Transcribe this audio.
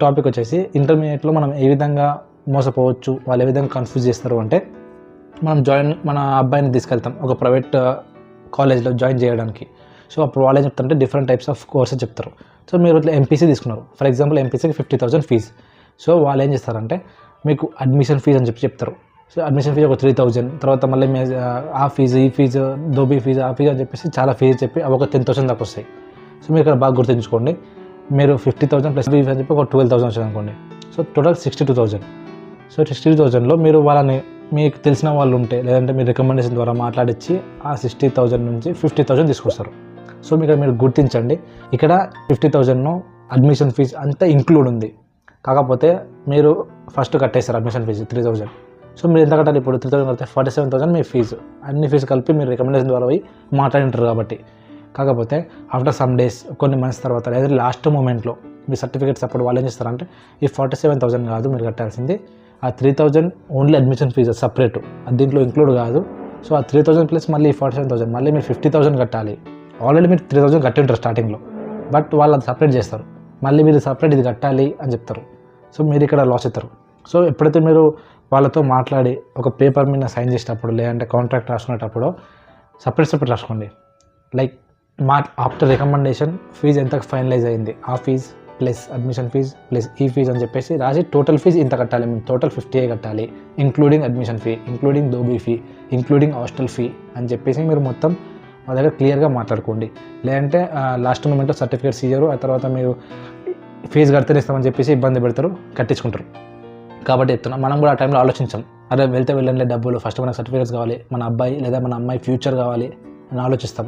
Topic వచ్చేసి ఇంటర్మీడియట్లో మనం ఏ విధంగా మోసపోవచ్చు, వాళ్ళు ఏ విధంగా కన్ఫ్యూజ్ చేస్తారు అంటే, మన అబ్బాయిని తీసుకెళ్తాం ఒక ప్రైవేట్ కాలేజ్లో జాయిన్ చేయడానికి. సో అప్పుడు వాళ్ళు ఏం చెప్తారంటే డిఫరెంట్ టైప్స్ ఆఫ్ కోర్సెస్ చెప్తారు. సో మీరు ఇట్లా ఎంపీసీ తీసుకున్నారు, ఫర్ ఎగ్జాంపుల్ ఎంపీసీకి 50,000 ఫీజు. సో వాళ్ళు ఏం చేస్తారంటే మీకు అడ్మిషన్ ఫీజు అని చెప్తారు. సో అడ్మిషన్ ఫీజు ఒక 3,000, తర్వాత మళ్ళీ ఆ ఫీజు, ఈ ఫీజు, దోబీ ఫీజు, ఆ ఫీజు అని చెప్పేసి చాలా ఫీజు చెప్పి అవి ఒక 10,000 దాకా వస్తాయి. సో మీరు ఇక్కడ బాగా గుర్తుంచుకోండి, మీరు 50,000 ప్లస్ ఫీజు అని చెప్పి ఒక 12,000 వచ్చింది అనుకోండి. So total 62,000. సో 62,000లో మీరు వాళ్ళని, మీకు తెలిసిన వాళ్ళు ఉంటే లేదంటే మీ రికమెండేషన్ ద్వారా మాట్లాడించి ఆ 60,000 నుంచి 50,000 తీసుకొస్తారు. సో మీరు గుర్తించండి, ఇక్కడ 50,000 అడ్మిషన్ ఫీజు అంతా ఇంక్లూడ్ ఉంది. కాకపోతే మీరు ఫస్ట్ కట్టేస్తారు అడ్మిషన్ ఫీజు 3,000. సో మీరు ఎంత కట్టాలి ఇప్పుడు? 3,000 కడితే 47,000 మీ ఫీజు, అన్ని ఫీజు కలిపి మీరు రికమెండేషన్ ద్వారా పోయి మాట్లాడింటారు కాబట్టి. కాకపోతే ఆఫ్టర్ సమ్ డేస్, కొన్ని మంత్స్ తర్వాత లేదా లాస్ట్ మూమెంట్లో మీ సర్టిఫికేట్స్ అప్పుడు వాళ్ళు ఏం చేస్తారంటే ఈ 47,000 కాదు మీరు కట్టాల్సింది, ఆ 3,000 ఓన్లీ అడ్మిషన్ ఫీజు సపరేట్, అది దీంట్లో ఇంక్లూడ్ కాదు. సో ఆ 3,000 ప్లస్ మళ్ళీ 47,000 మళ్ళీ మీరు 50,000 కట్టాలి. ఆల్రెడీ మీరు 3,000 కట్టి ఉంటారు స్టార్టింగ్లో, బట్ వాళ్ళు అది సపరేట్ చేస్తారు, మళ్ళీ మీరు సపరేట్ ఇది కట్టాలి అని చెప్తారు. సో మీరు ఇక్కడ లాస్ అవుతారు. సో ఎప్పుడైతే మీరు వాళ్ళతో మాట్లాడి ఒక పేపర్ మీద సైన్ చేసేటప్పుడు లేదంటే కాంట్రాక్ట్ రాసుకునేటప్పుడు సపరేట్ రాసుకోండి. లైక్ ఆఫ్టర్ రికమెండేషన్ ఫీజు ఎంత ఫైనలైజ్ అయింది, ఆ fee plus admission fee plus ఈ ఫీజు అని చెప్పేసి రాసి టోటల్ ఫీజు ఇంత కట్టాలి, మేము టోటల్ 50 కట్టాలి, including admission fee, including dhobi fee, including hostel fee అని చెప్పేసి మీరు మొత్తం మా దగ్గర క్లియర్గా మాట్లాడుకోండి. లేదంటే లాస్ట్ మూమెంట్లో సర్టిఫికేట్స్ ఇయ్యరు, ఆ తర్వాత మీరు ఫీజు కడితేనే ఇస్తామని చెప్పేసి ఇబ్బంది పెడతారు, కట్టించుకుంటారు. కాబట్టి చెప్తున్నా, మనం కూడా ఆ టైంలో ఆలోచించాం, అరే వెళ్తే వెళ్ళండి డబ్బులు, ఫస్ట్ మనకు సర్టిఫికేట్స్ కావాలి, మన అబ్బాయి లేదా మన అమ్మాయి ఫ్యూచర్ కావాలి అని ఆలోచిస్తాం.